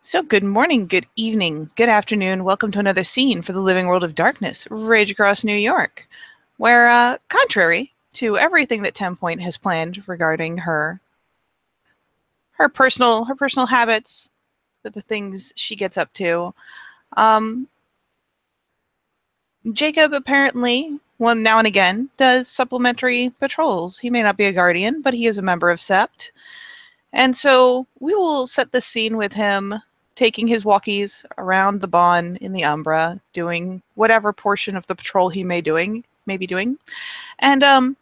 So good morning, good evening, good afternoon. Welcome to another scene for the living world of darkness, rage across New York, where, contrary to everything that 10 Point has planned regarding her personal habits, the things she gets up to, um, Jacob apparently, one now and again, does supplementary patrols. He may not be a guardian, but he is a member of Sept. And so we will set the scene with him taking his walkies around the Bon in the Umbra, doing whatever portion of the patrol he may be doing. And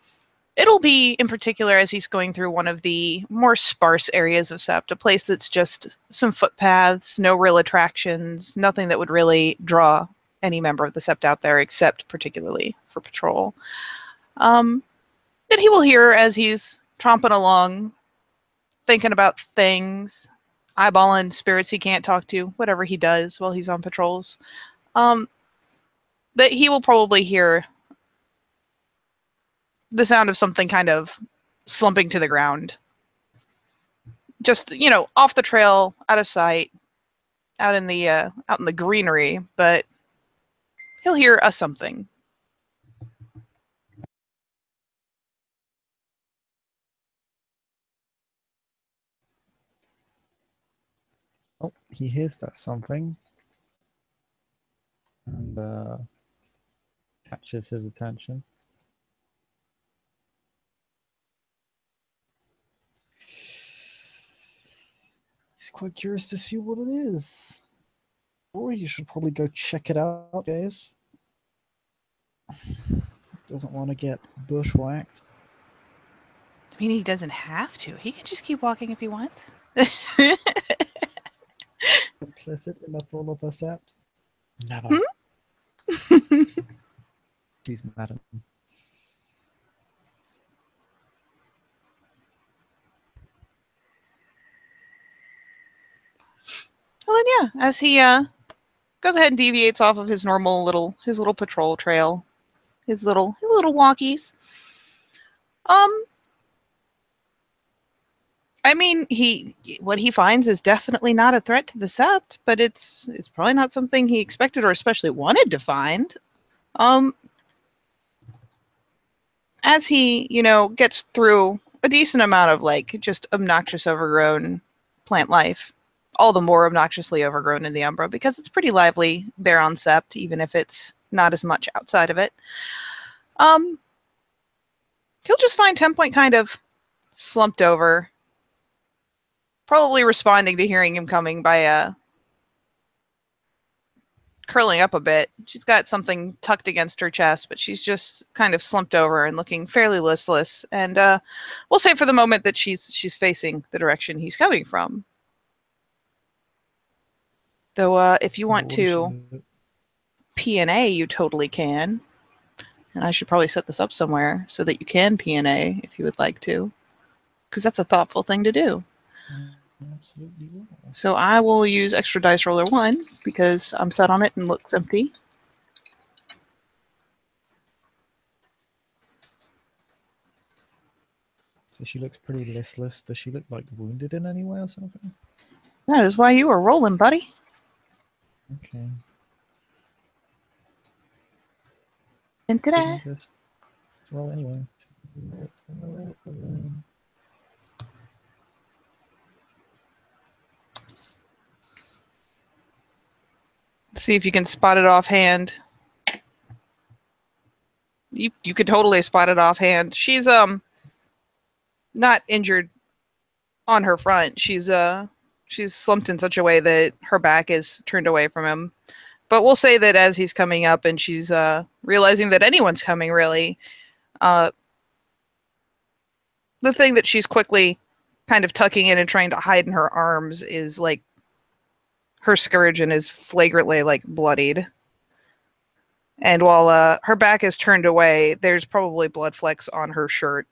it'll be in particular as he's going through one of the more sparse areas of Sept, a place that's just some footpaths, no real attractions, nothing that would really draw any member of the Sept out there except particularly for patrol. That he will hear as he's tromping along, thinking about things, eyeballing spirits he can't talk to, whatever he does while he's on patrols, that he will probably hear the sound of something kind of slumping to the ground. Just, off the trail, out of sight, out in the greenery, but he'll hear a something. Oh, he hears that something and catches his attention. He's quite curious to see what it is. Or you should probably go check it out, guys. Doesn't want to get bushwhacked. I mean, he doesn't have to. He can just keep walking if he wants. Implicit in the full of a Sept? Never. Please, madam. Well, then, yeah, as he goes ahead and deviates off of his normal little patrol trail, his little walkies. I mean, what he finds is definitely not a threat to the Sept, but it's probably not something he expected or especially wanted to find. As he, gets through a decent amount of just obnoxious overgrown plant life, all the more obnoxiously overgrown in the Umbra because it's pretty lively there on Sept, even if it's not as much outside of it. He'll just find 10 Point kind of slumped over, probably responding to hearing him coming by curling up a bit. She's got something tucked against her chest, but she's just kind of slumped over and looking fairly listless. And we'll say for the moment that she's facing the direction he's coming from. Though if you want to P&A, you totally can. And I should probably set this up somewhere so that you can P&A if you would like to, because that's a thoughtful thing to do. Absolutely will. So I will use extra dice roller 1 because I'm set on it and looks empty. So she looks pretty listless. Does she look like wounded in any way or something? That is why you were rolling, buddy. Okay. Let's roll anyway. see if you can spot it offhand. You could totally spot it offhand. She's not injured on her front. She's slumped in such a way that her back is turned away from him. But we'll say that as he's coming up and she's realizing that anyone's coming, really, the thing that she's quickly kind of tucking in and trying to hide in her arms is like her scourgeon is flagrantly bloodied. And while her back is turned away, there's probably blood flecks on her shirt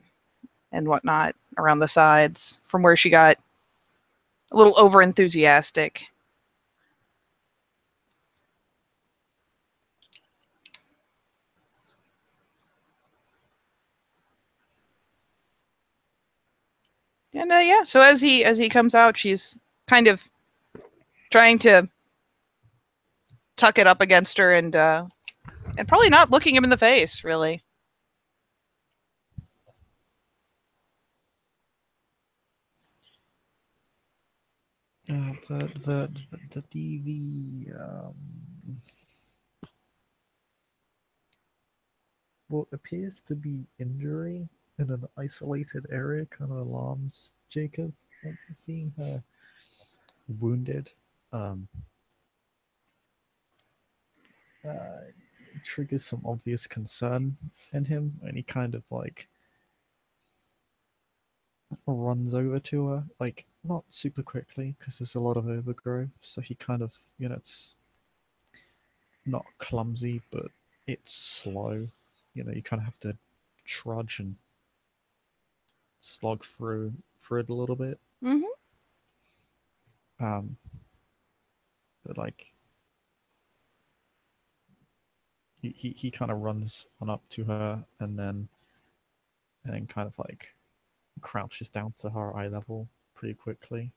and whatnot around the sides from where she got a little over enthusiastic. And yeah, so as he comes out, she's kind of trying to tuck it up against her and probably not looking him in the face, really. The DV. What appears to be injury in an isolated area kind of alarms Jacob. Seeing her wounded triggers some obvious concern in him, and he kind of like runs over to her, like not super quickly because there's a lot of overgrowth. So he kind of, it's not clumsy, but it's slow. You kind of have to trudge and slog through it a little bit. Mm-hmm. But like he kind of runs on up to her and then kind of like crouches down to her eye level pretty quickly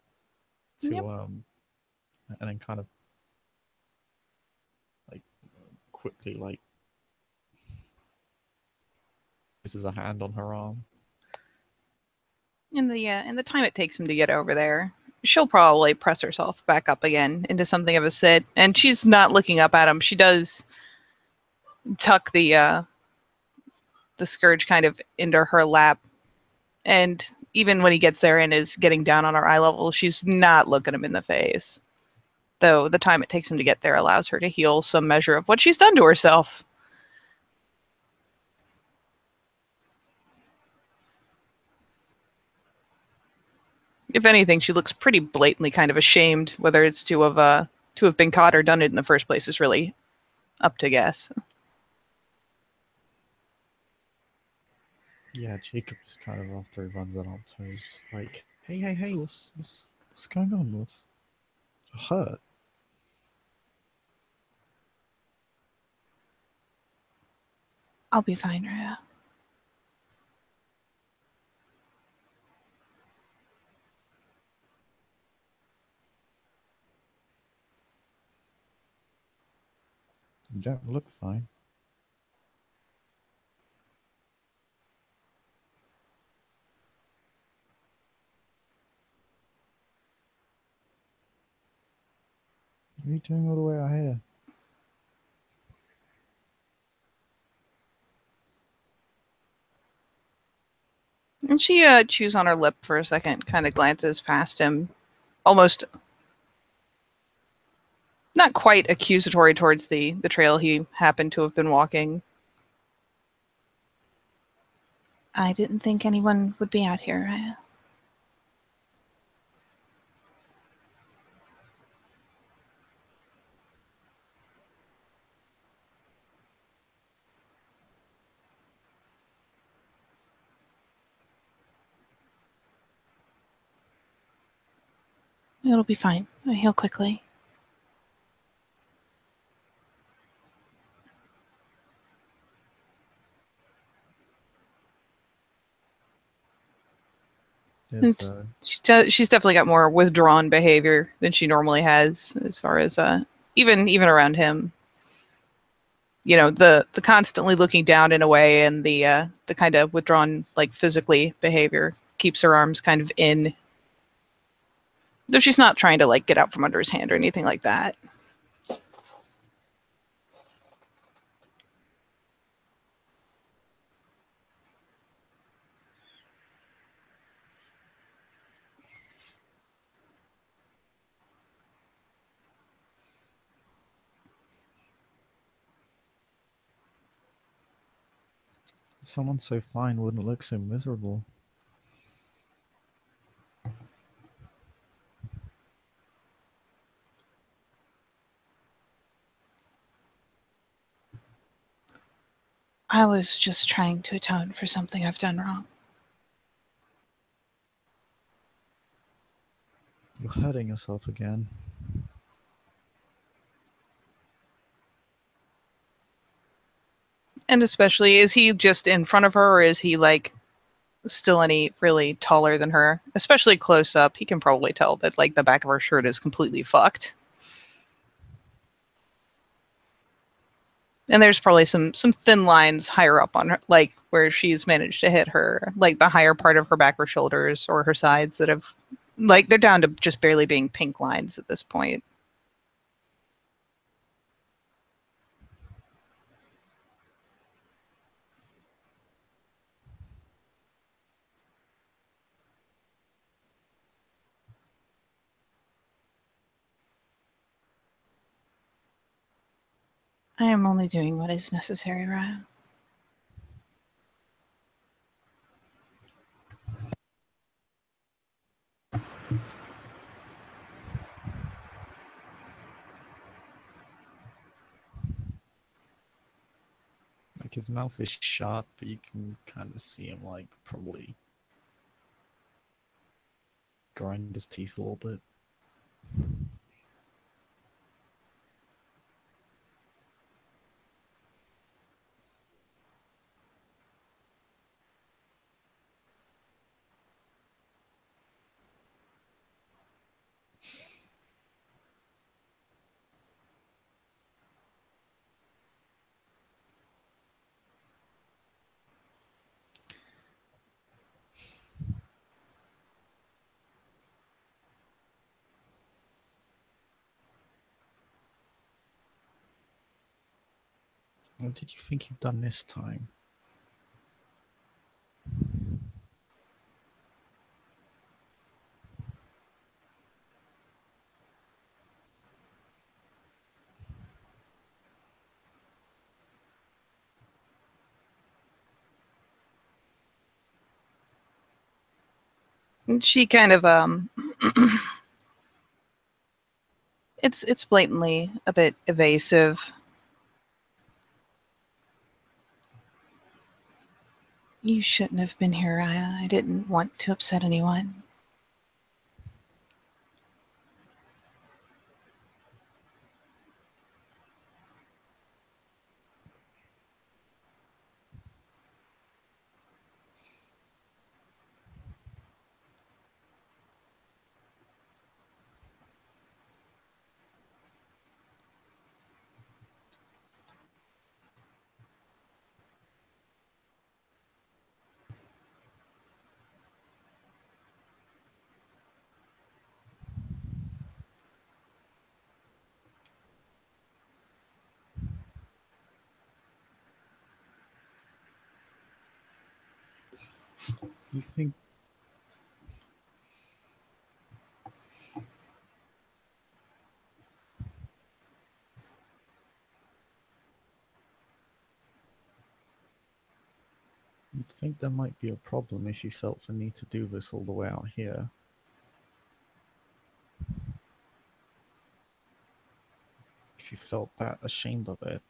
to Yep. And then kind of like quickly like places a hand on her arm. In the time it takes him to get over there, she'll probably press herself back up again into something of a sit, and she's not looking up at him. She does tuck the scourge kind of into her lap, and even when he gets there and is getting down on her eye level, she's not looking him in the face. Though the time it takes him to get there allows her to heal some measure of what she's done to herself. If anything, she looks pretty blatantly kind of ashamed. Whether it's to have been caught or done it in the first place is really up to guess. Yeah, Jacob is kind of after he runs on up to her, he's just like, hey, what's going on? What's hurt? I'll be fine, Rhea. You don't look fine. What are you doing all the way out here? And she chews on her lip for a second, kind of glances past him, almost not quite accusatory towards the trail he happened to have been walking. I didn't think anyone would be out here. It'll be fine. I heal quickly. She's definitely got more withdrawn behavior than she normally has, as far as even around him. The constantly looking down in a way, and the kind of withdrawn, like physically behavior keeps her arms kind of in. Though she's not trying to like get out from under his hand or anything like that. Someone so fine wouldn't look so miserable. I was just trying to atone for something I've done wrong. You're hurting yourself again. And especially, is he just in front of her, or is he like still any really taller than her? Especially close up, he can probably tell that like the back of her shirt is completely fucked. And there's probably some thin lines higher up on her, like where she's managed to hit her, like the higher part of her back or shoulders or her sides that have, like, they're down to just barely being pink lines at this point. I am only doing what is necessary, Ryan. Like his mouth is shut, but you can kind of see him like probably grind his teeth a little bit. What did you think you'd done this time? And she kind of it's blatantly a bit evasive. You shouldn't have been here, Raya. I didn't want to upset anyone. You think you'd think there might be a problem if you felt the need to do this all the way out here. If you felt that ashamed of it.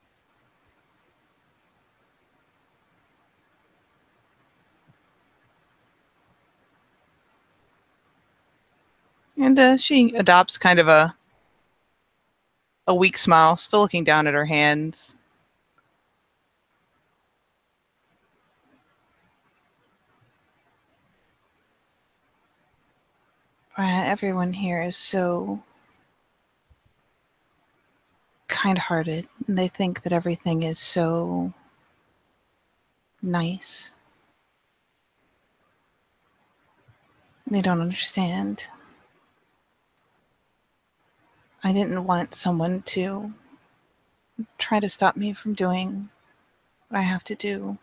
And she adopts kind of a weak smile, still looking down at her hands. Everyone here is so kind-hearted, and they think that everything is so nice. They don't understand. I didn't want someone to try to stop me from doing what I have to do.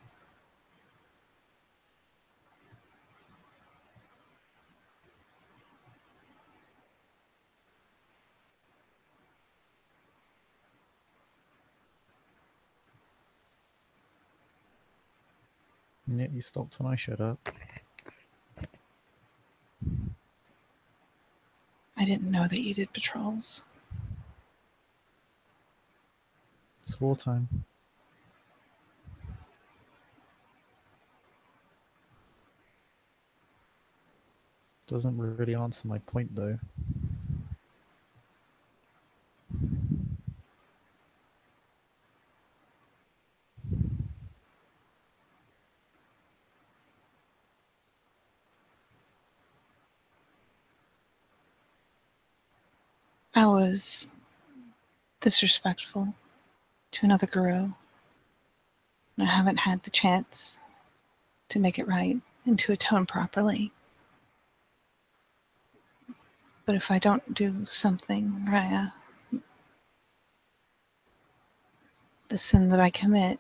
And yet you stopped when I showed up. I didn't know that you did patrols. It's wartime. Doesn't really answer my point though. I was disrespectful to another guru. I haven't had the chance to make it right and to atone properly. But if I don't do something, Raya, the sin that I commit,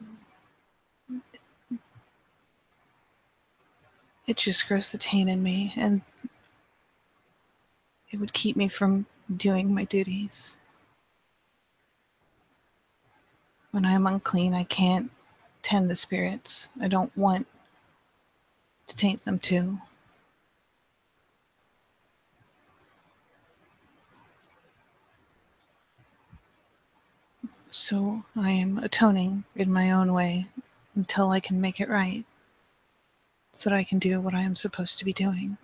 it just grows the taint in me, and it would keep me from doing my duties. When I am unclean, I can't tend the spirits. I don't want to taint them too. So I am atoning in my own way until I can make it right, so that I can do what I am supposed to be doing.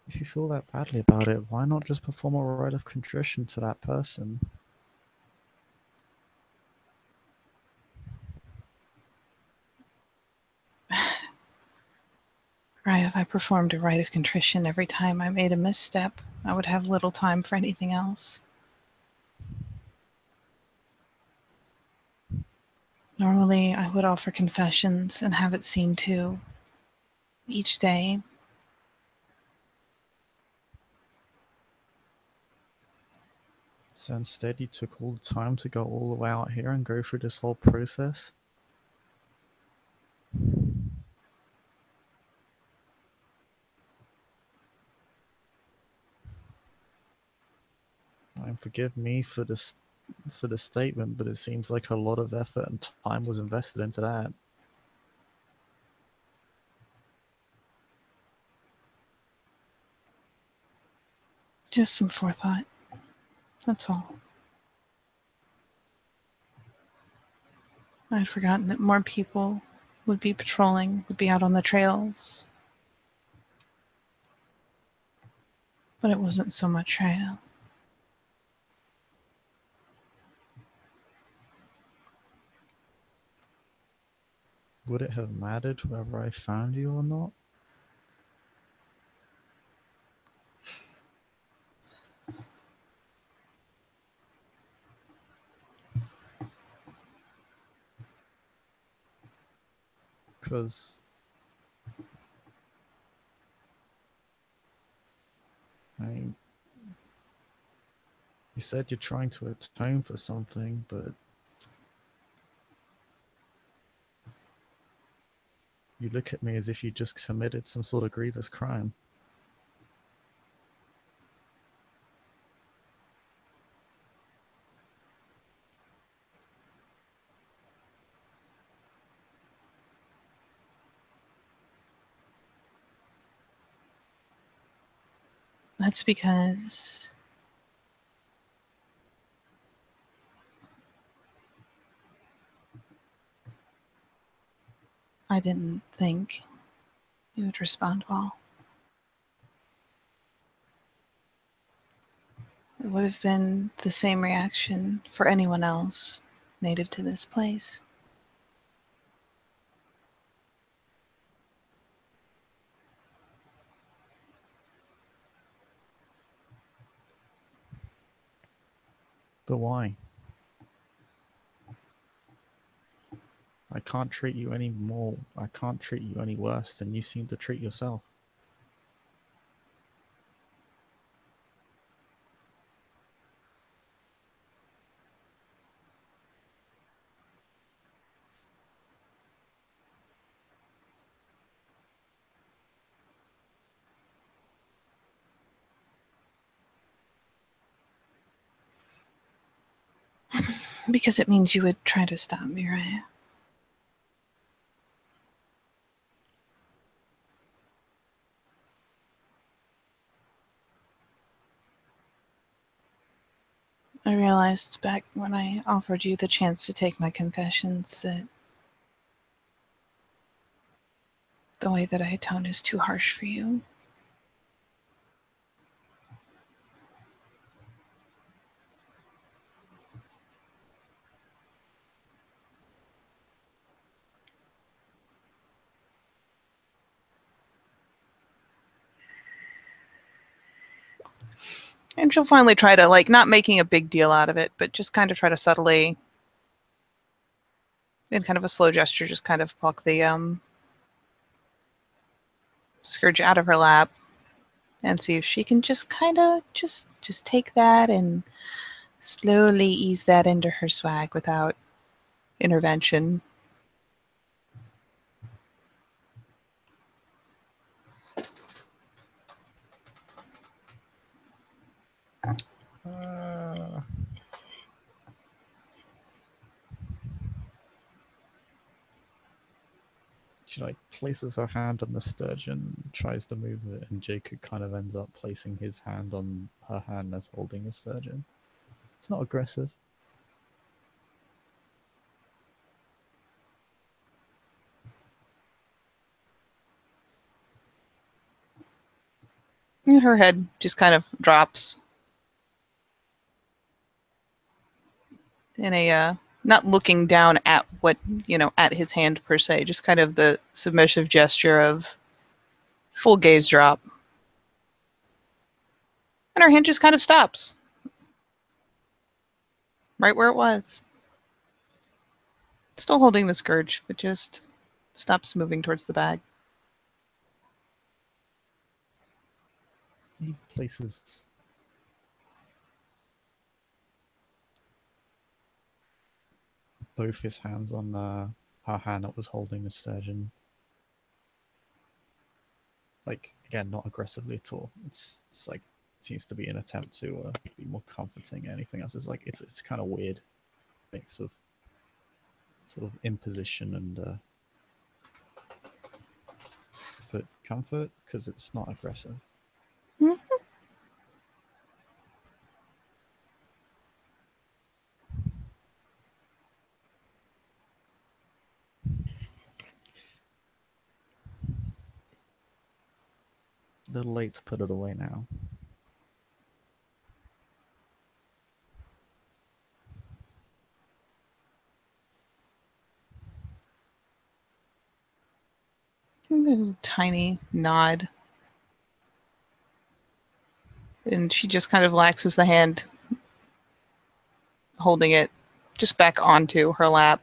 If you feel that badly about it, why not just perform a rite of contrition to that person? Right, if I performed a rite of contrition every time I made a misstep, I would have little time for anything else. Normally, I would offer confessions and have it seen to each day. So instead, you took all the time to go all the way out here and go through this whole process? And forgive me for the statement, but it seems like a lot of effort and time was invested into that. Just some forethought. That's all. I'd forgotten that more people would be patrolling, would be out on the trails. But it wasn't so much trail. Would it have mattered whether I found you or not? Because I mean, you said you're trying to atone for something, but you look at me as if you just committed some sort of grievous crime. That's because I didn't think you would respond well. It would have been the same reaction for anyone else native to this place. But why? I can't treat you any more. I can't treat you any worse than you seem to treat yourself. Because it means you would try to stop me, right? I realized back when I offered you the chance to take my confessions that the way that I atone is too harsh for you. And she'll finally try to, like, not making a big deal out of it, but just kind of try to subtly, in kind of a slow gesture, just kind of pluck the scourge out of her lap and see if she can just kind of just take that and slowly ease that into her swag without intervention. Uh, she like places her hand on the sturgeon, tries to move it, and Jacob kind of ends up placing his hand on her hand as holding the sturgeon. It's not aggressive. And her head just kind of drops in a not looking down at what, at his hand per se, just kind of the submissive gesture of full gaze drop. And her hand just kind of stops right where it was. Still holding the scourge, but just stops moving towards the bag. He places both his hands on her hand that was holding the sturgeon. Like, again, not aggressively at all. It's like, seems to be an attempt to be more comforting. Anything else is like, it's kind of weird mix of sort of imposition and but comfort, because it's not aggressive. Mm-hmm. A little late to put it away now. There's a tiny nod. And she just kind of laxes the hand, holding it just back onto her lap.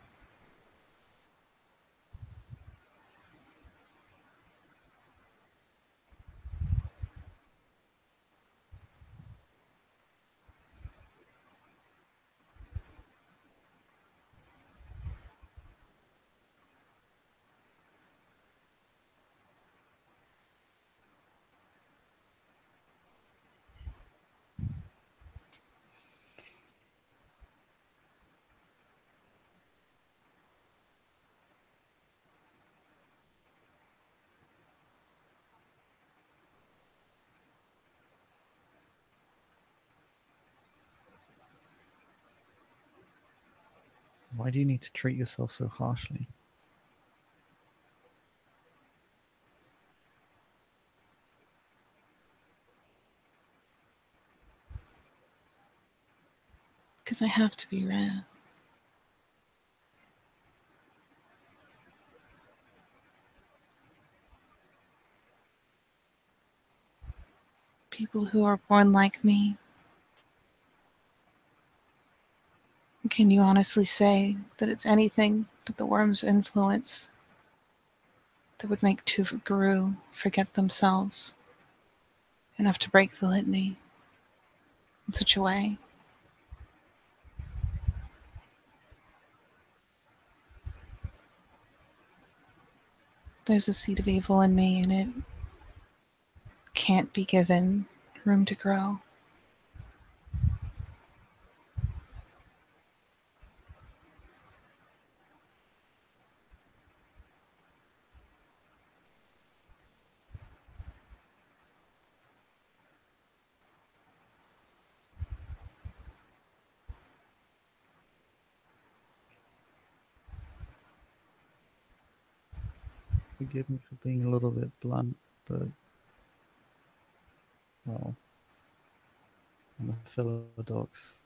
Why do you need to treat yourself so harshly? Because I have to be rare. People who are born like me. Can you honestly say that it's anything but the worm's influence that would make two Guru forget themselves enough to break the litany in such a way? There's a seed of evil in me, and it can't be given room to grow. Forgive me for being a little bit blunt, but, well, I'm a philodox.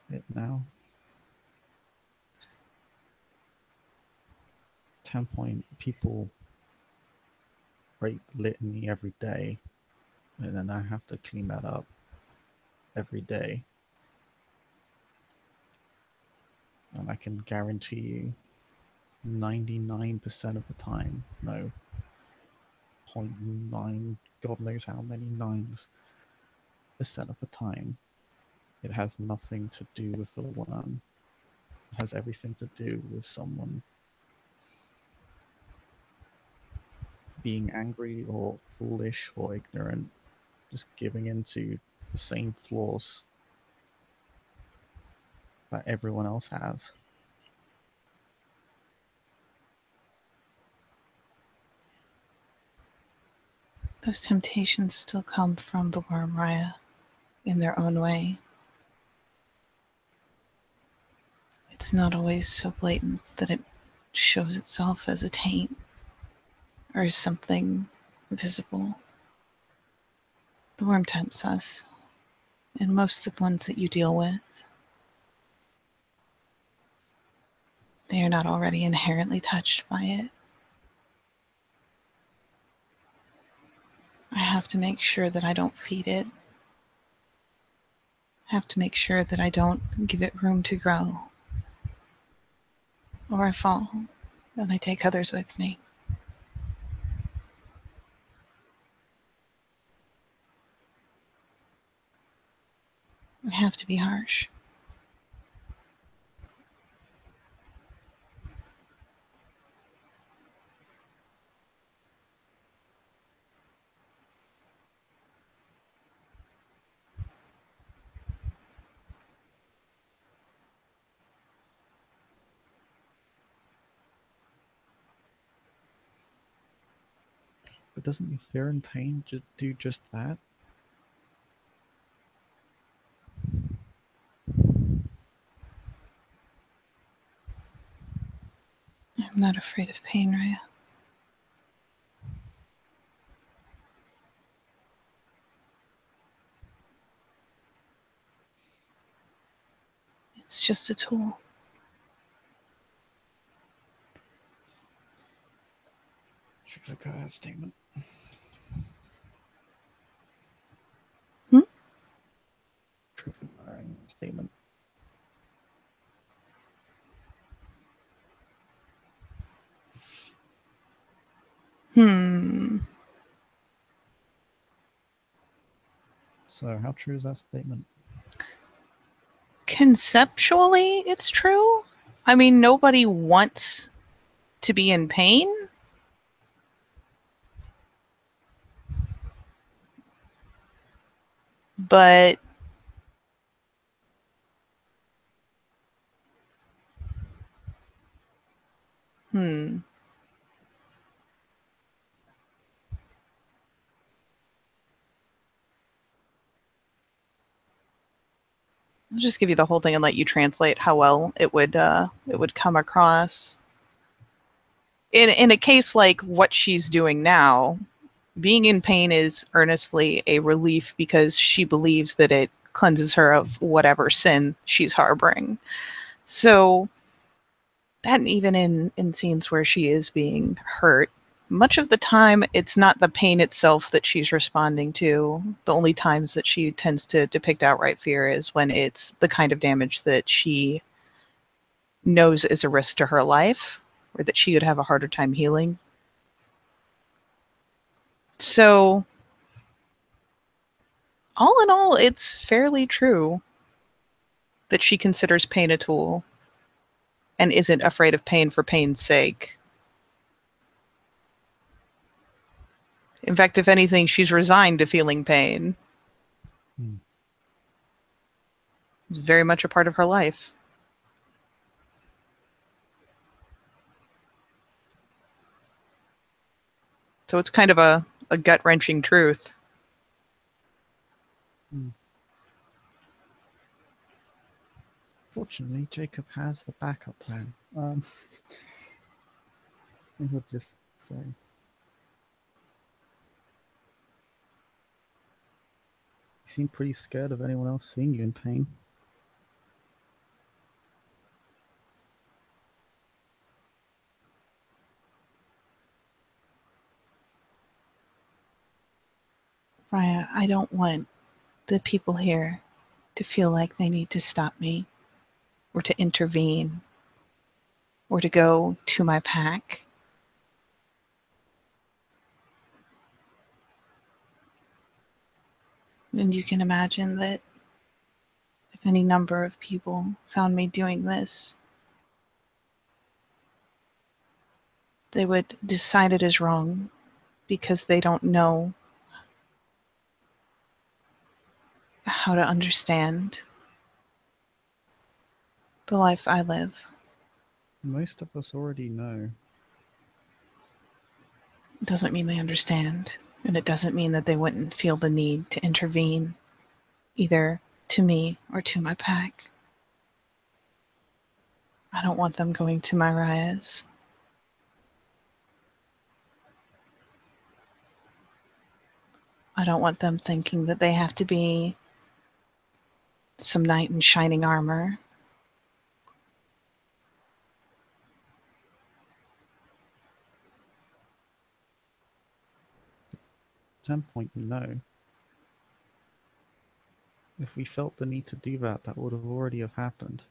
It now. 10 point people rate litany every day. and then I have to clean that up every day. And I can guarantee you 99% of the time, no, zero point 0.9, God knows how many nines percent of the time, it has nothing to do with the worm. It has everything to do with someone being angry or foolish or ignorant, just giving into the same flaws that everyone else has. Those temptations still come from the worm, Raya, in their own way. It's not always so blatant that it shows itself as a taint or as something visible. The worm tempts us, and most of the ones that you deal with, they are not already inherently touched by it. I have to make sure that I don't feed it. I have to make sure that I don't give it room to grow. Or I fall, and I take others with me. I have to be harsh. But doesn't your fear and pain do just that? I'm not afraid of pain, Raya. It's just a tool. Should look at that statement. Truth in statement. So, how true is that statement? Conceptually, it's true. I mean, nobody wants to be in pain. But I'll just give you the whole thing and let you translate how well it would come across. In a case like what she's doing now, being in pain is earnestly a relief because she believes that it cleanses her of whatever sin she's harboring. So that even in scenes where she is being hurt, much of the time it's not the pain itself that she's responding to. The only times that she tends to depict outright fear is when it's the kind of damage that she knows is a risk to her life or that she would have a harder time healing. So all in all, it's fairly true that she considers pain a tool and isn't afraid of pain for pain's sake. In fact, if anything, she's resigned to feeling pain. It's very much a part of her life. So it's kind of a gut-wrenching truth. Fortunately, Jacob has a backup plan. I would just say. You seem pretty scared of anyone else seeing you in pain. Raya, I don't want the people here to feel like they need to stop me or to intervene or to go to my pack. And you can imagine that if any number of people found me doing this, they would decide it as wrong because they don't know how to understand the life I live. Most of us already know. It doesn't mean they understand, and it doesn't mean that they wouldn't feel the need to intervene, either to me or to my pack. I don't want them going to my riots. I don't want them thinking that they have to be some knight in shining armor. At some point, we know. If we felt the need to do that, that would have already have happened.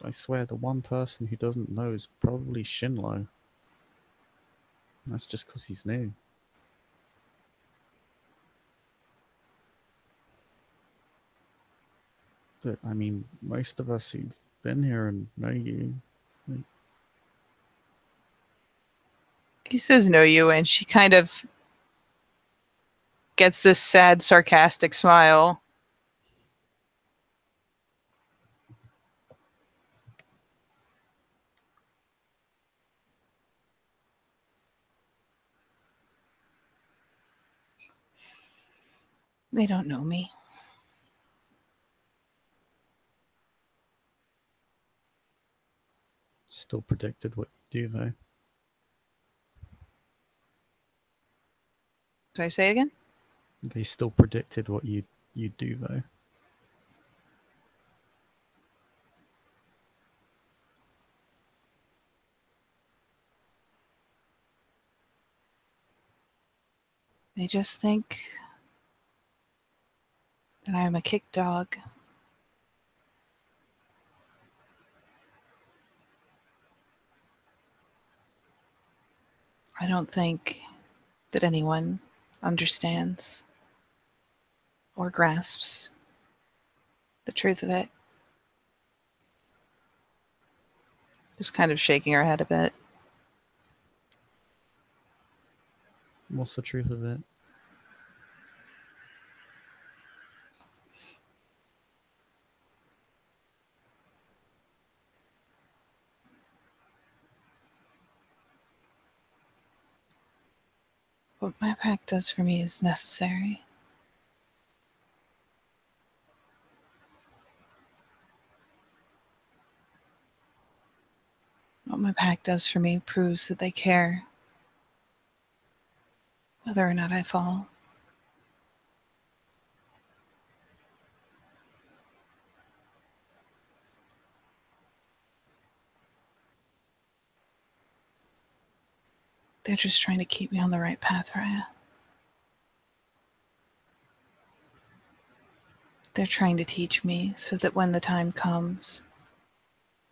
I swear, the one person who doesn't know is probably Shinlo. That's just because he's new. But, I mean, most of us who've been here and know you, He says know you, and she kind of gets this sad, sarcastic smile. They don't know me. still predicted what you do, though. Do I say it again? They still predicted what you do, though. They just think that I am a kick dog. I don't think that anyone understands or grasps the truth of it. Just kind of shaking her head a bit. What's the truth of it? What my pack does for me is necessary. What my pack does for me proves that they care, whether or not I fall. They're just trying to keep me on the right path, Raya. They're trying to teach me so that when the time comes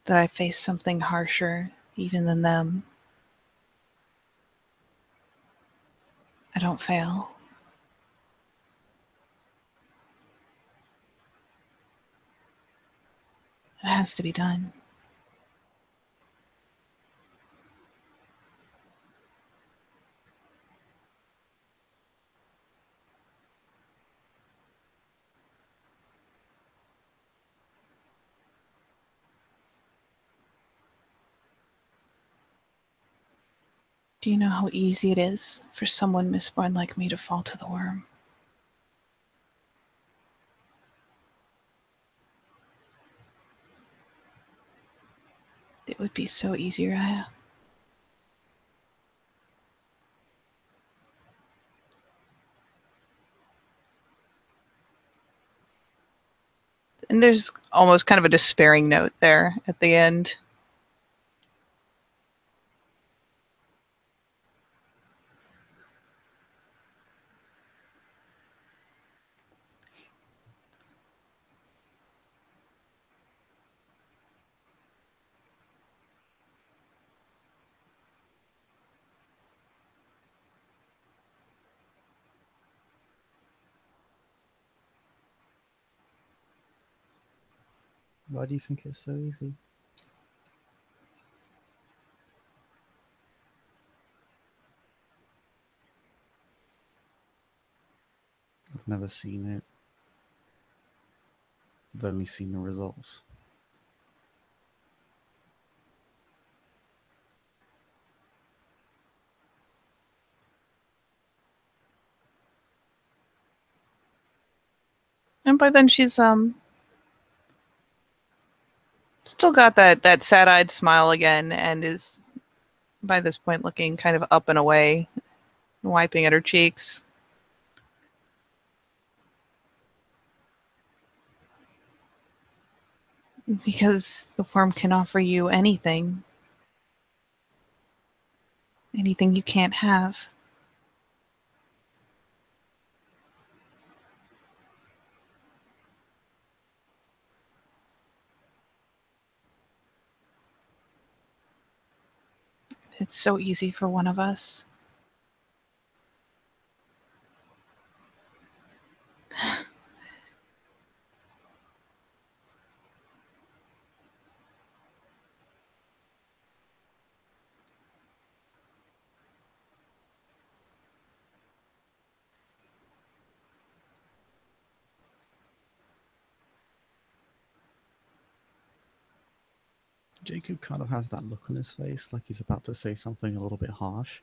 that I face something harsher even than them, I don't fail. It has to be done. Do you know how easy it is for someone misborn like me to fall to the worm? It would be so easy, Raya. And there's almost kind of a despairing note there at the end. Why do you think it's so easy? I've never seen it. I've only seen the results. And by then she's still got that sad-eyed smile again, and is by this point looking kind of up and away, wiping at her cheeks. Because the worm can offer you anything. Anything you can't have. It's so easy for one of us. Jacob kind of has that look on his face, like he's about to say something a little bit harsh.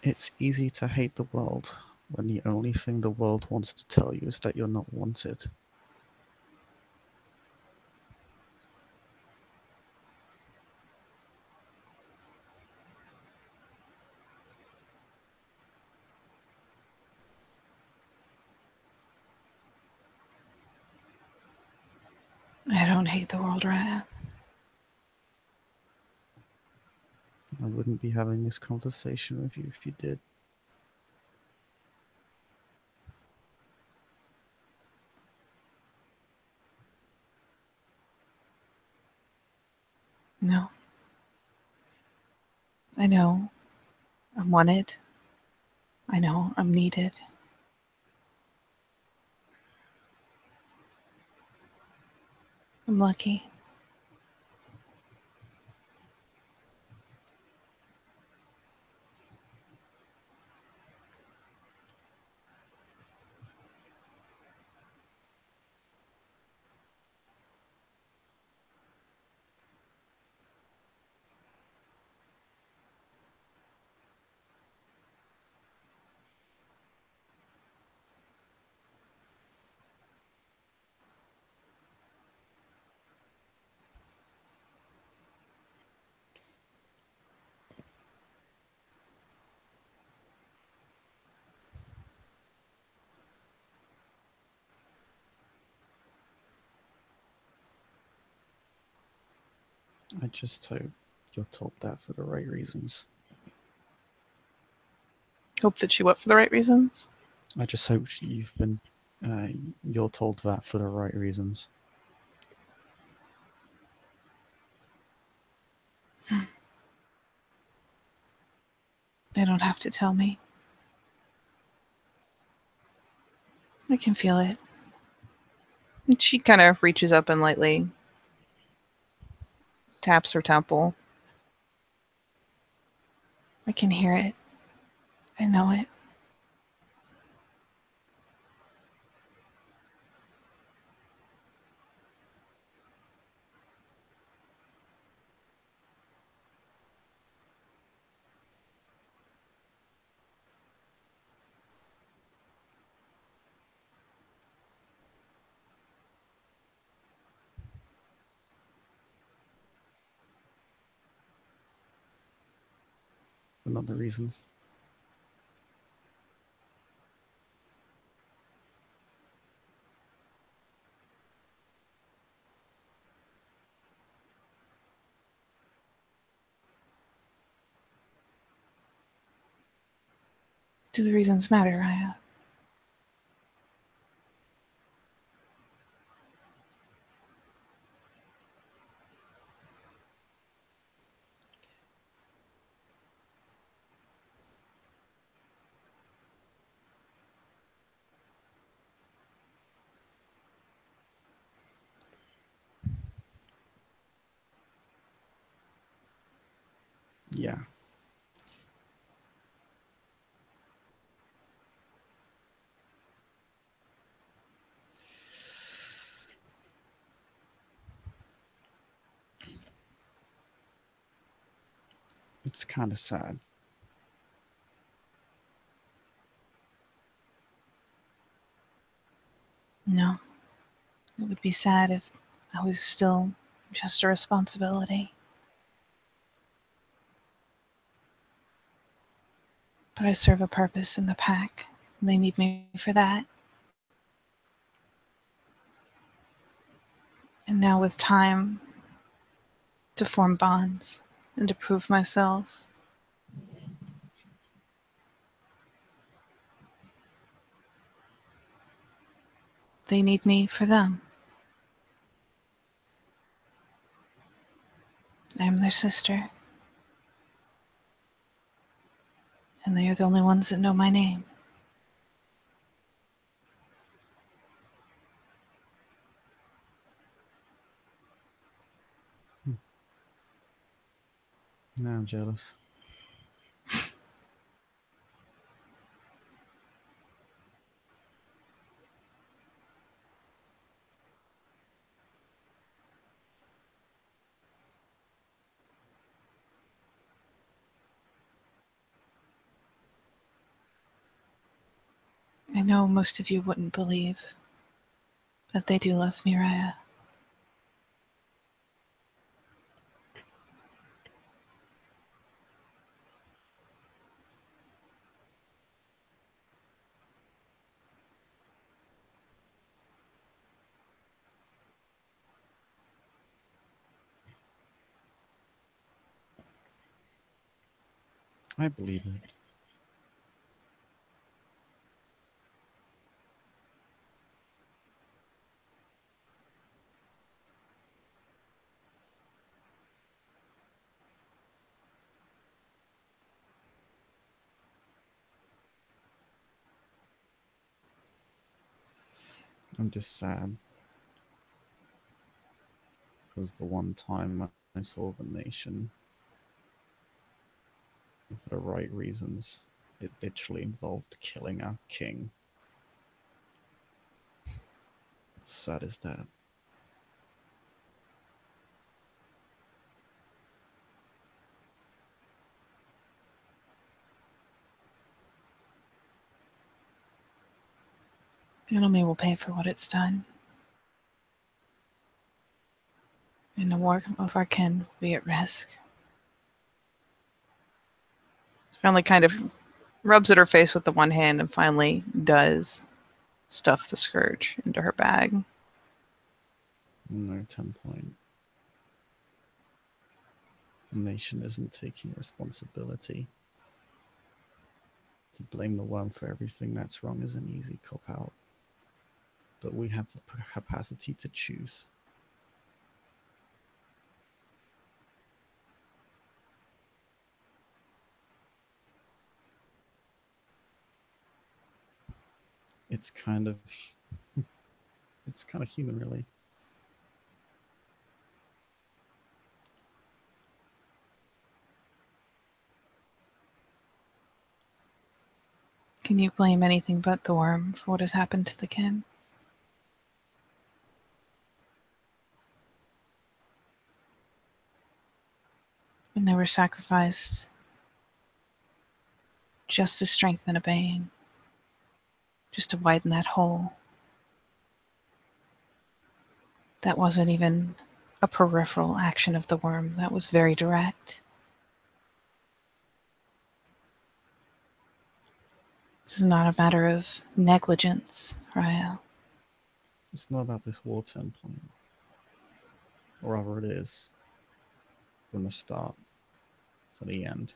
It's easy to hate the world when the only thing the world wants to tell you is that you're not wanted. I don't hate the world, Rat. I wouldn't be having this conversation with you if you did. No. I know. I'm wanted. I know. I'm needed. I'm lucky. I just hope you're told that for the right reasons. Hope that she what for the right reasons? I just hope uh, you're told that for the right reasons. They don't have to tell me. I can feel it. And she kind of reaches up and lightly taps her temple. I can hear it. I know it. But not the reasons. Do the reasons matter, Yeah. It's kind of sad. No, it would be sad if I was still just a responsibility. But I serve a purpose in the pack, and they need me for that. And now, with time to form bonds and to prove myself, they need me for them. I am their sister, and they are the only ones that know my name. Now I'm jealous. I know most of you wouldn't believe, but they do love me, Raya. I believe it. I'm just sad because the one time I saw the nation for the right reasons, it literally involved killing our king. Sad as that. The enemy will pay for what it's done, and no more of our kin will be at risk. Finally, kind of rubs at her face with the one hand and finally does stuff the scourge into her bag. No 10 point. The nation isn't taking responsibility. To blame the worm for everything that's wrong is an easy cop out. But we have the capacity to choose. It's kind of it's kind of human, really. Can you blame anything but the worm for what has happened to the kin? When they were sacrificed just to strengthen a bane, just to widen that hole. That wasn't even a peripheral action of the worm, that was very direct. This is not a matter of negligence, Raya. It's not about this war 10 point. Or rather, it is. From the start to the end.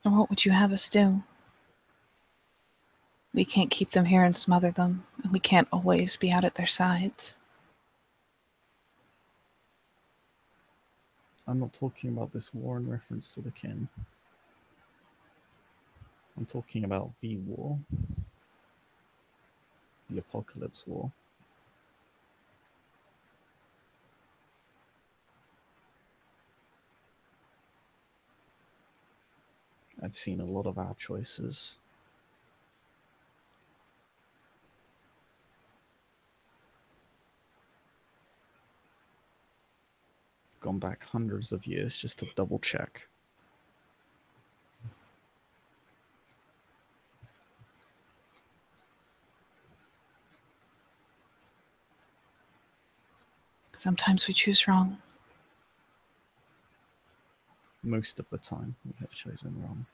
And what would you have us do? We can't keep them here and smother them, and we can't always be out at their sides. I'm not talking about this war in reference to the kin. I'm talking about the war. The Apocalypse War. I've seen a lot of our choices. Gone back hundreds of years just to double check. Sometimes we choose wrong. Most of the time, we have chosen wrong.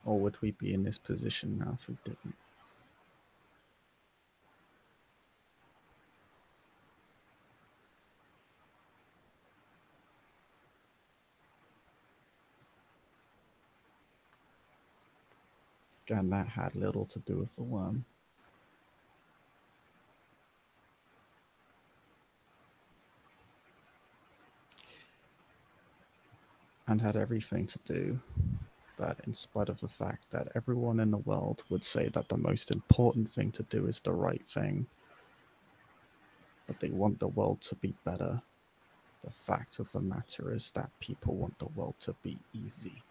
Or would we be in this position now if we didn't? And that had little to do with the worm. And had everything to do that, in spite of the fact that everyone in the world would say that the most important thing to do is the right thing, that they want the world to be better, the fact of the matter is that people want the world to be easy.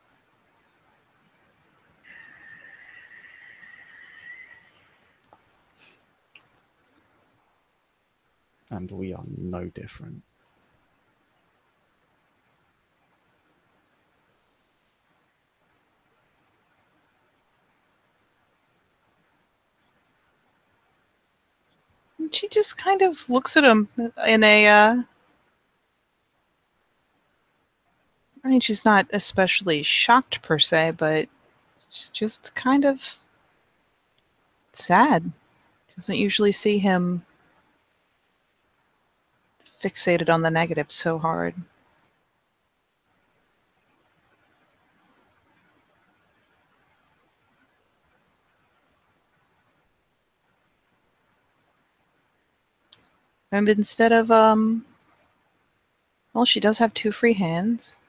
And we are no different. And she just kind of looks at him in a. I mean, she's not especially shocked per se, but she's just kind of sad. Doesn't usually see him fixated on the negative so hard. And instead of, well, she does have 2 free hands.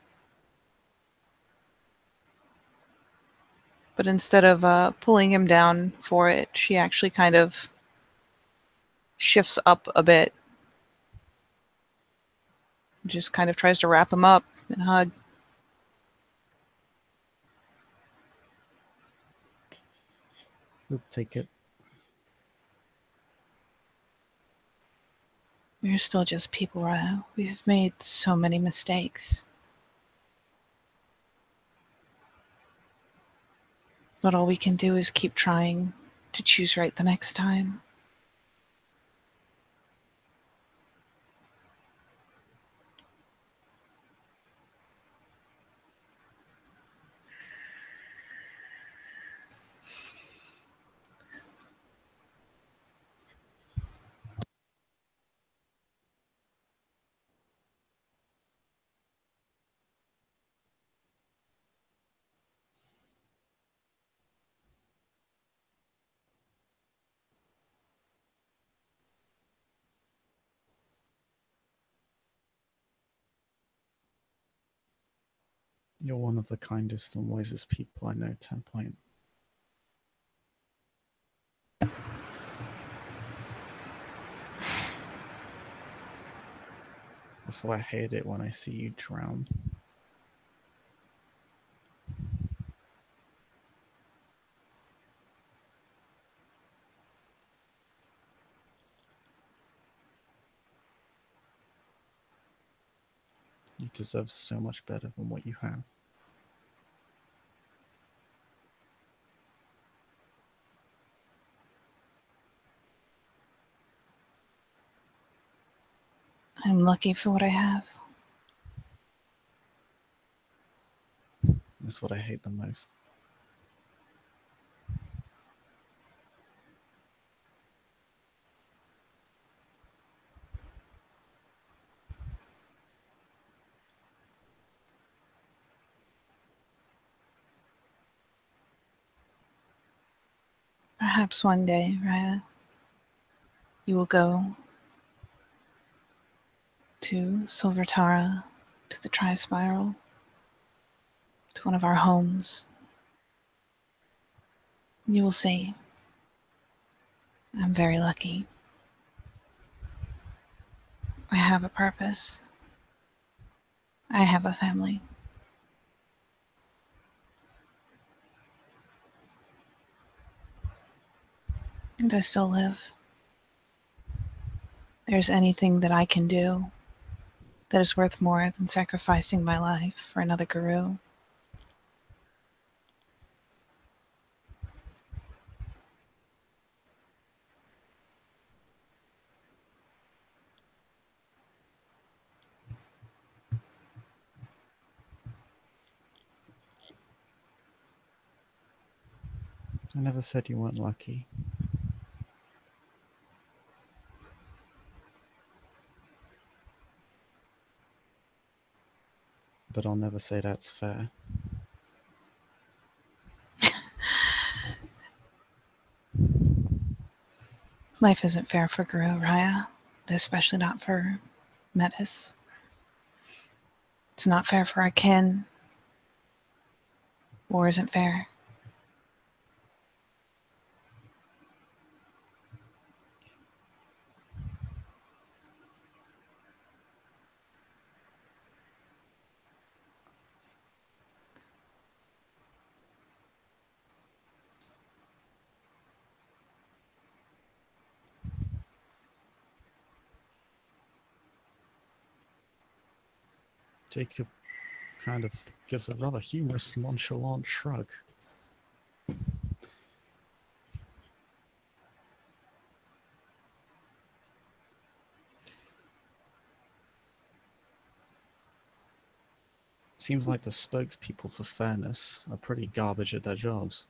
But instead of pulling him down for it, she actually kind of shifts up a bit. Just kind of tries to wrap him up and hug. We'll take it. We're still just people, Ryo. We've made so many mistakes. But all we can do is keep trying to choose right the next time. You're one of the kindest and wisest people I know, 10 Point. That's why I hate it when I see you drown. You deserve so much better than what you have. I'm lucky for what I have. That's what I hate the most. Perhaps one day, Raya, you will go to Silvertara, to the Tri-Spiral, to one of our homes. You will see. I'm very lucky. I have a purpose. I have a family. And I still live. There's anything that I can do that is worth more than sacrificing my life for another guru. I never said you weren't lucky. But I'll never say that's fair. Life isn't fair for Guru Raya, especially not for Metis. It's not fair for our kin. War isn't fair. Jacob kind of gives a rather humorous, nonchalant shrug. Seems like the spokespeople for fairness are pretty garbage at their jobs.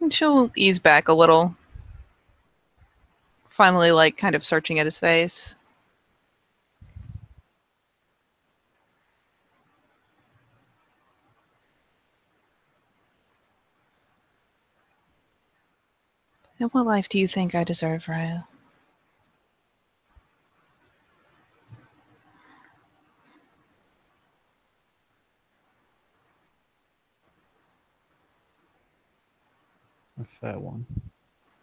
And she'll ease back a little. Finally, like, kind of searching at his face. And what life do you think I deserve, Raya? A fair one.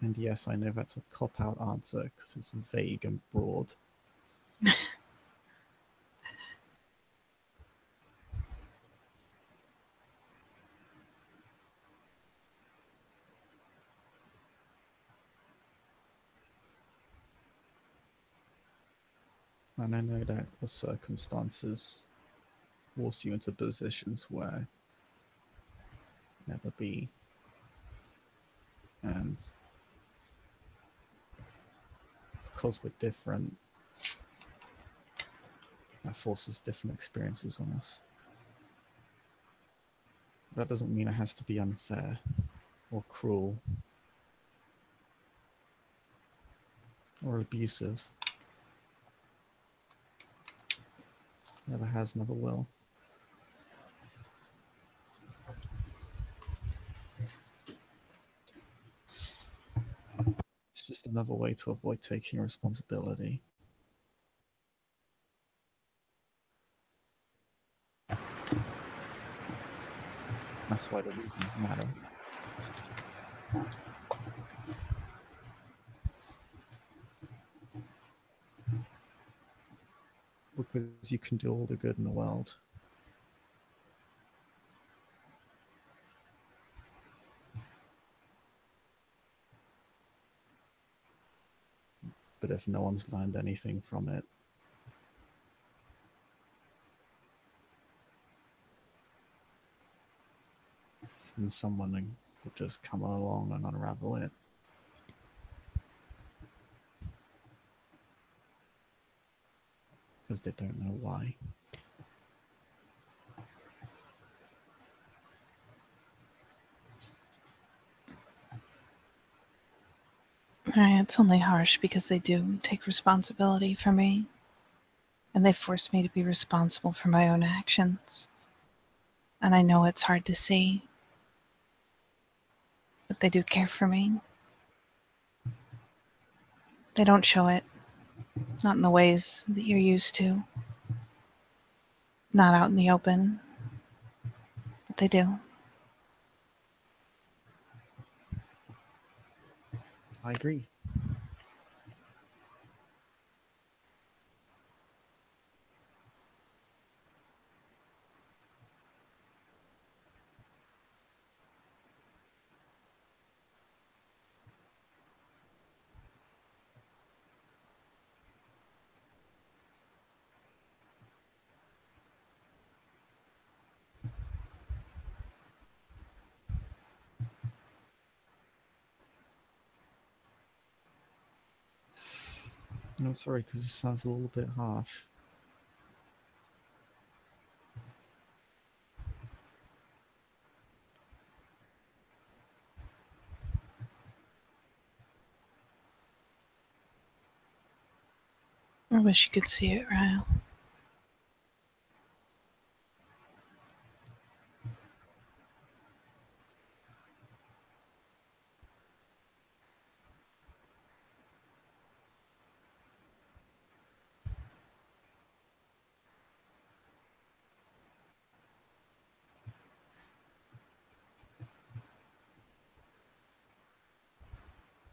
And yes, I know that's a cop-out answer because it's vague and broad. And I know that the circumstances force you into positions where never be. And because we're different, that forces different experiences on us. That doesn't mean it has to be unfair or cruel or abusive. Never has, never will. It's just another way to avoid taking responsibility. That's why the reasons matter. Because you can do all the good in the world. But if no one's learned anything from it, then someone will just come along and unravel it. Because they don't know why. It's only harsh because they do take responsibility for me. And they force me to be responsible for my own actions. And I know it's hard to see, but they do care for me. They don't show it, not in the ways that you're used to, not out in the open, but they do. I agree. No, sorry, because it sounds a little bit harsh. I wish you could see it, Ryle.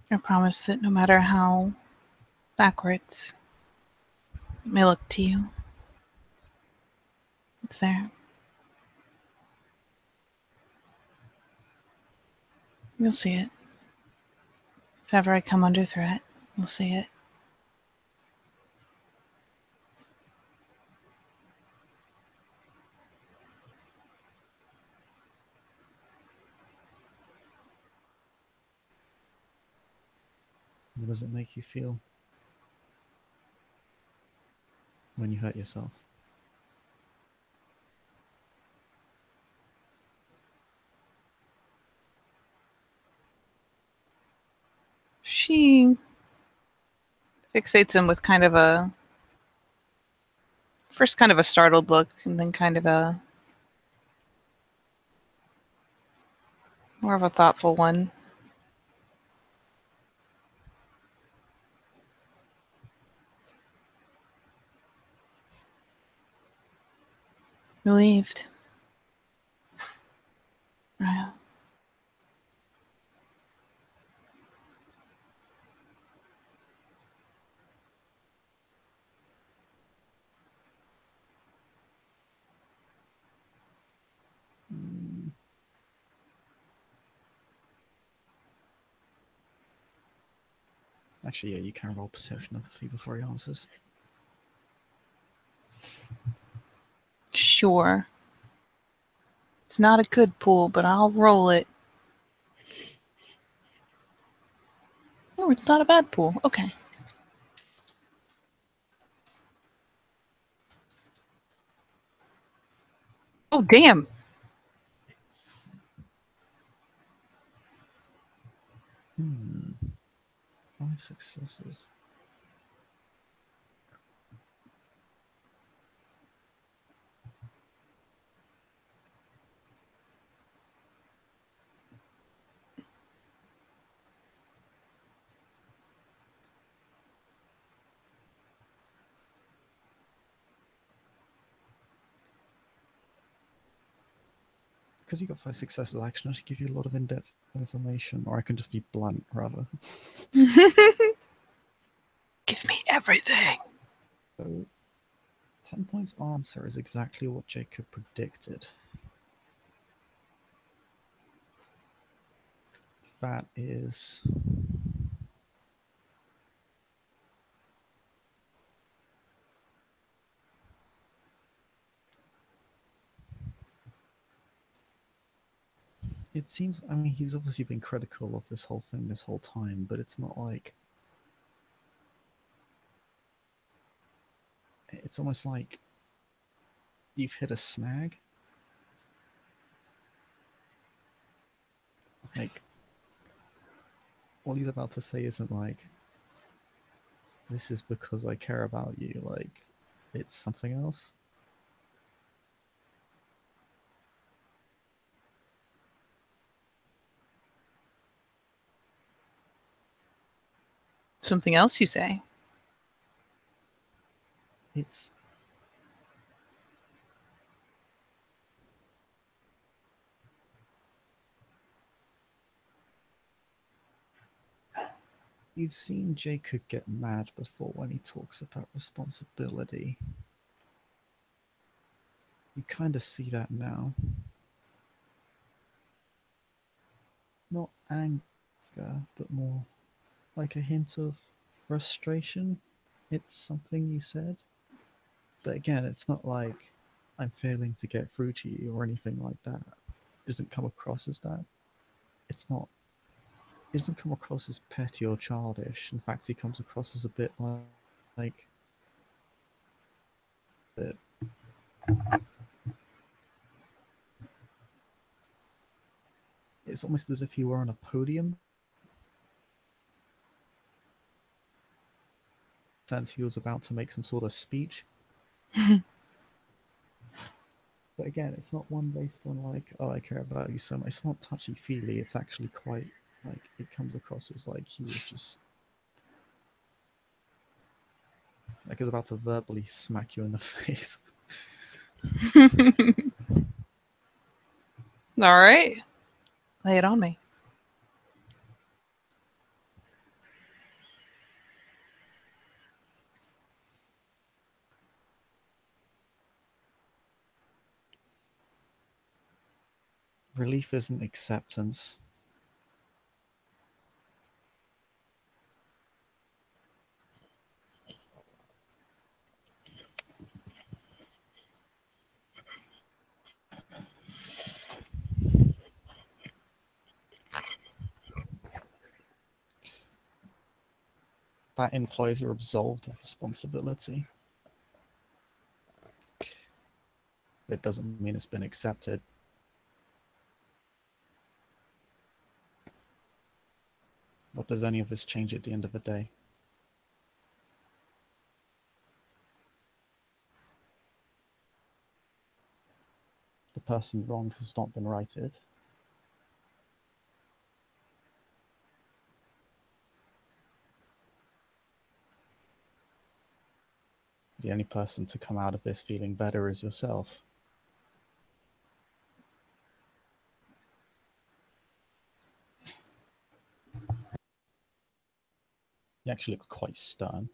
I promise that no matter how backwards it may look to you, it's there. You'll see it. If ever I come under threat, you'll see it. What does it make you feel when you hurt yourself? She fixates him with kind of a first kind of a startled look and then kind of a more of a thoughtful one. Relieved. Right. Mm. Actually, yeah, you can roll perception empathy before he answers. Sure. It's not a good pool, but I'll roll it. Oh, it's not a bad pool. Okay. Oh, damn. Hmm. 5 successes. Because you got 5 successes, I can actually give you a lot of in-depth information, or I can just be blunt, rather. Give me everything. So, 10 points answer is exactly what Jacob predicted. That is... It seems, I mean, he's obviously been critical of this whole thing this whole time, but it's not like... It's almost like you've hit a snag. Like, what he's about to say isn't like, this is because I care about you. Like, It's something else. Something else, you say? It's you've seen Jacob get mad before when he talks about responsibility. You kind of see that now. Not anger, but more like a hint of frustration. It's something you said. But again, it's not like I'm failing to get through to you or anything like that. It doesn't come across as that. It's not. It doesn't come across as petty or childish. In fact, it comes across as a bit like that. It's almost as if he were on a podium. Since he was about to make some sort of speech. But again, it's not one based on like, oh, I care about you so much. It's not touchy feely. It's actually quite like it comes across as like he was just like he's about to verbally smack you in the face. All right. Lay it on me. Relief isn't acceptance. That implies you're absolved of responsibility. It doesn't mean it's been accepted. What does any of this change at the end of the day? The person wronged has not been righted. The only person to come out of this feeling better is yourself. He actually looks quite stern.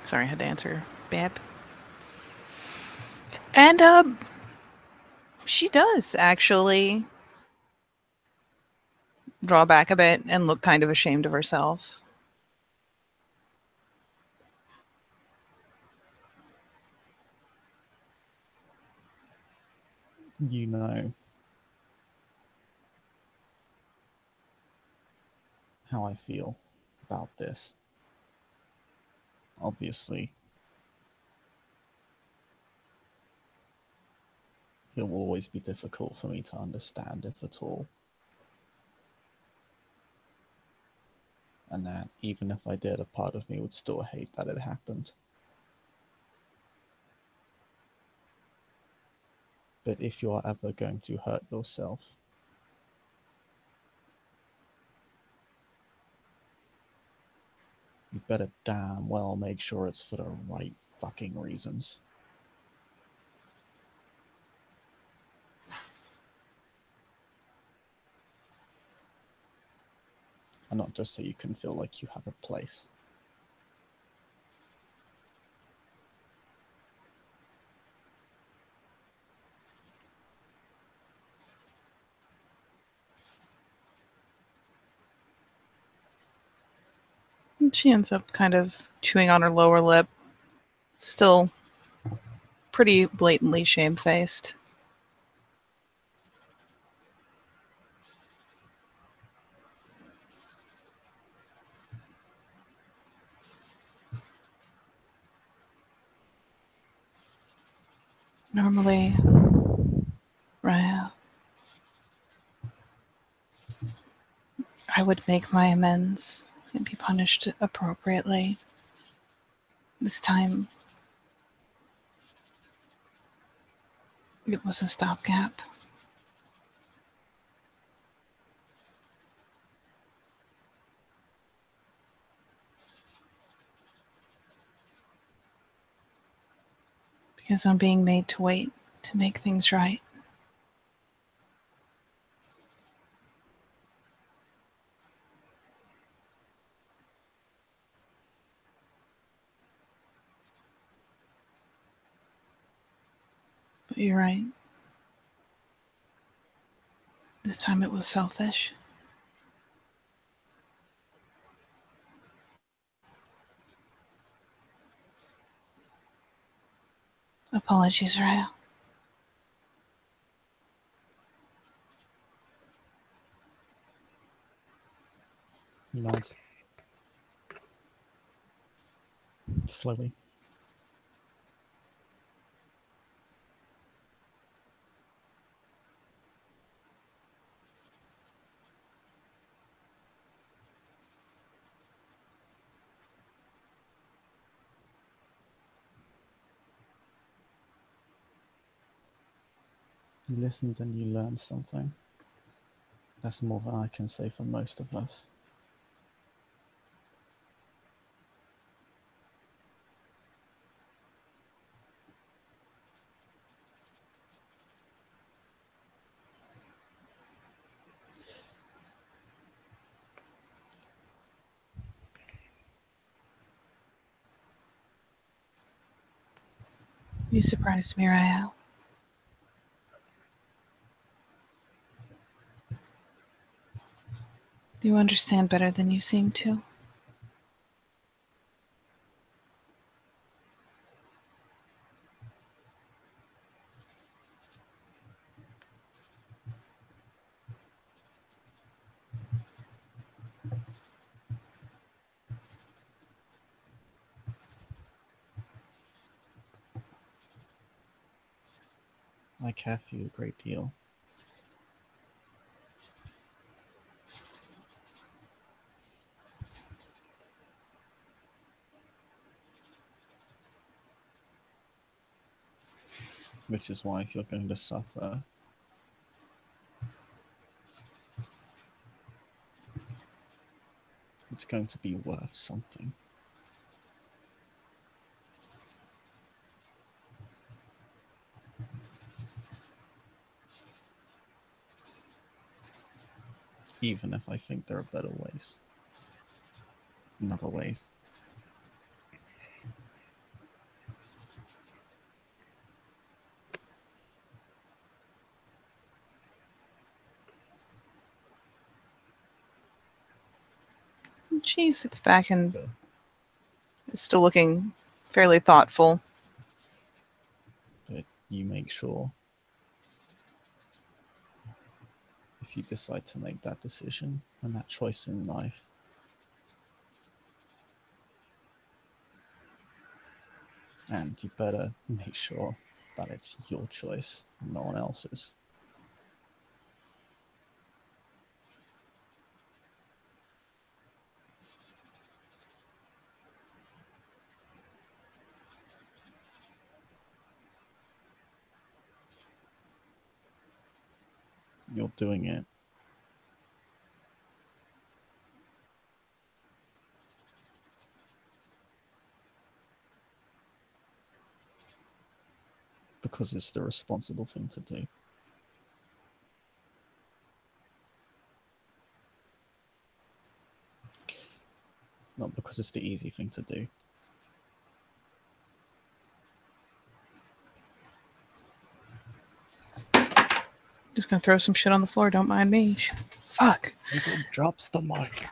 Sorry, I had to answer. Bab. And she does actually draw back a bit and look kind of ashamed of herself. You know how I feel about this. Obviously, it will always be difficult for me to understand, if at all. And that even if I did, a part of me would still hate that it happened. But if you are ever going to hurt yourself, you better damn well make sure it's for the right fucking reasons. And not just so you can feel like you have a place. And she ends up kind of chewing on her lower lip, still pretty blatantly shamefaced. Normally, Raya, I would make my amends and be punished appropriately. This time, it was a stopgap. Because I'm being made to wait to make things right. But you're right. This time it was selfish. Apologies, Raya. Nods. Slowly. You listened and you learned something. That's more than I can say for most of us. You surprised me, Raya. You understand better than you seem to. I care for you a great deal. Which is why if you're going to suffer, it's going to be worth something. Even if I think there are better ways. In other ways. She sits back and But is still looking fairly thoughtful. you make sure if you decide to make that decision and that choice in life, and you better make sure that it's your choice, no one else's. You're doing it because it's the responsible thing to do. Not because it's the easy thing to do. Just gonna throw some shit on the floor, don't mind me. Fuck. Everyone drops the mic.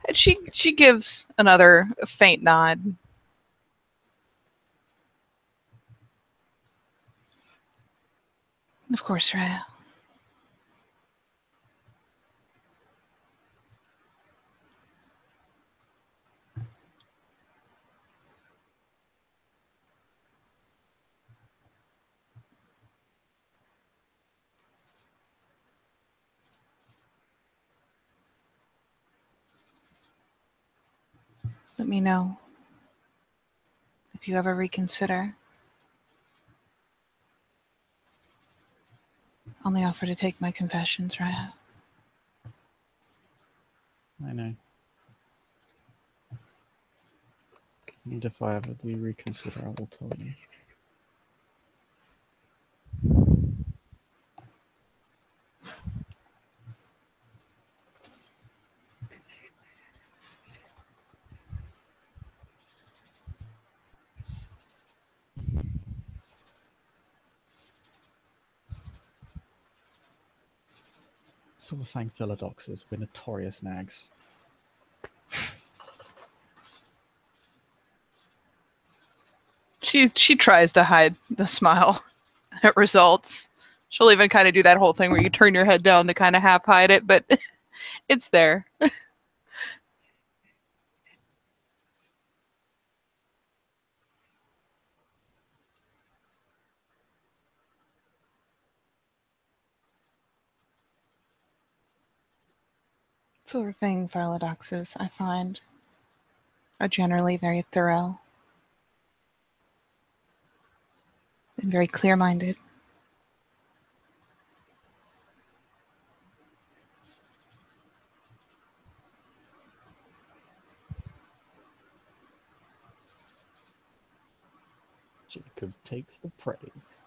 And she gives another faint nod. Of course, Raya. Let me know if you ever reconsider. Only offer to take my confessions, Raya. I know. And if I ever do reconsider, I will tell you. So the thing Philodoxes, we're notorious nags. She tries to hide the smile. It results. She'll even kind of do that whole thing where you turn your head down to kind of half hide it, but it's there. Silverfang Philodoxes, I find, are generally very thorough and very clear-minded. Jacob takes the praise.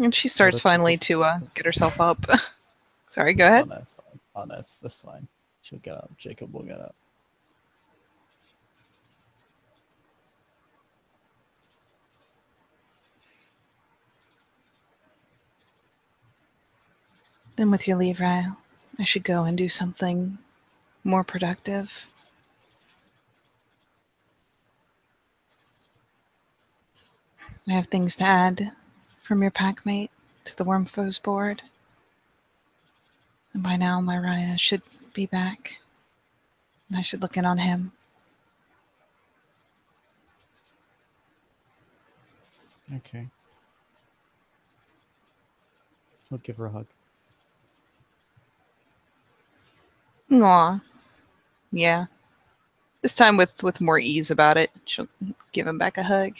And she starts finally to get herself up. Sorry, go ahead. Oh, that's fine. Oh, that's fine. She'll get up. Jacob will get up. Then with your leave, Ryle, I should go and do something more productive. I have things to add from your packmate to the Wormfoes board. And by now, my Raya should be back. And I should look in on him. Okay. I'll give her a hug. Aw. Yeah. This time with more ease about it. She'll give him back a hug.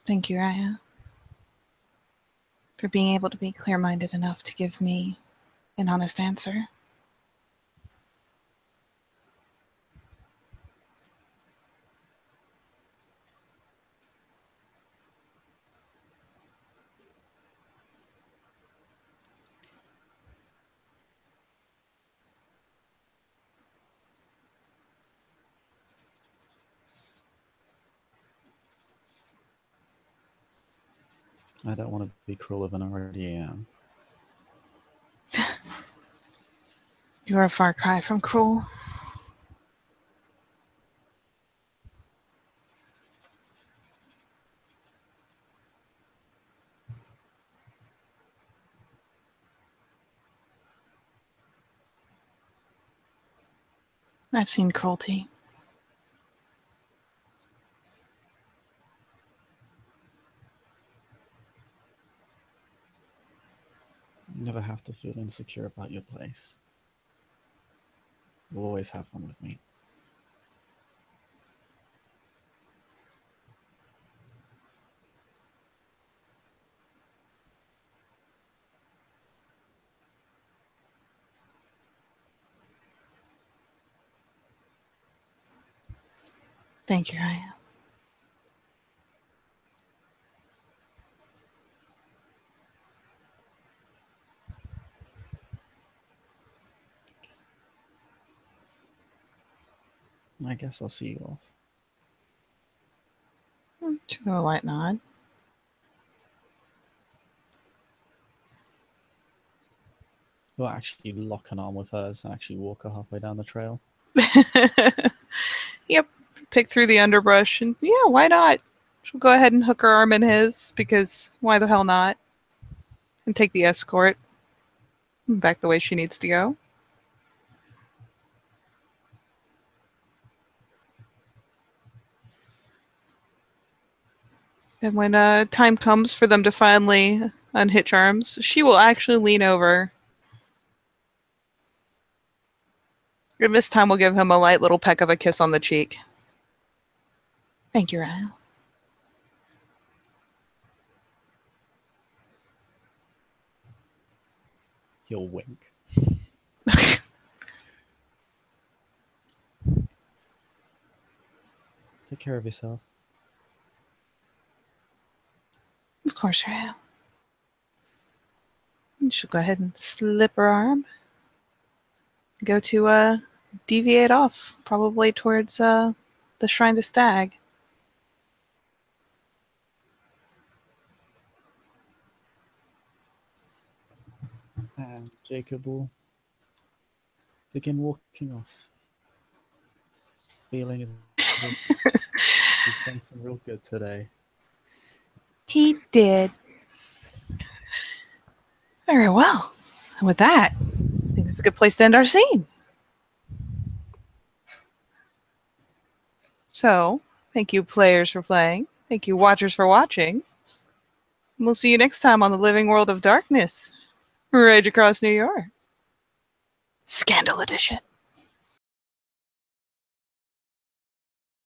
Thank you, Raya, for being able to be clear-minded enough to give me an honest answer. I don't want to be crueler than I already am. You're a far cry from cruel. I've seen cruelty. You never have to feel insecure about your place. You'll always have fun with me. Thank you, Raya. I guess I'll see you off. She'll give a light nod. We'll actually lock an arm with hers and actually walk her halfway down the trail. Yep. pick through the underbrush, and yeah, why not? She'll go ahead and hook her arm in his, because why the hell not? And take the escort back the way she needs to go. And when time comes for them to finally unhitch arms, she will actually lean over. And this time we'll give him a light little peck of a kiss on the cheek. Thank you, Ryan. He'll wink. Take care of yourself. Of course, Ryan. She'll go ahead and slip her arm. Go to deviate off, probably towards the Shrine to Stag. And Jacob will begin walking off, feeling as if he's done some real good today. He did. Very well. And with that, I think it's a good place to end our scene. So, thank you, players, for playing. Thank you, watchers, for watching. And we'll see you next time on the Living World of Darkness, Rage Across New York. Scandal Edition.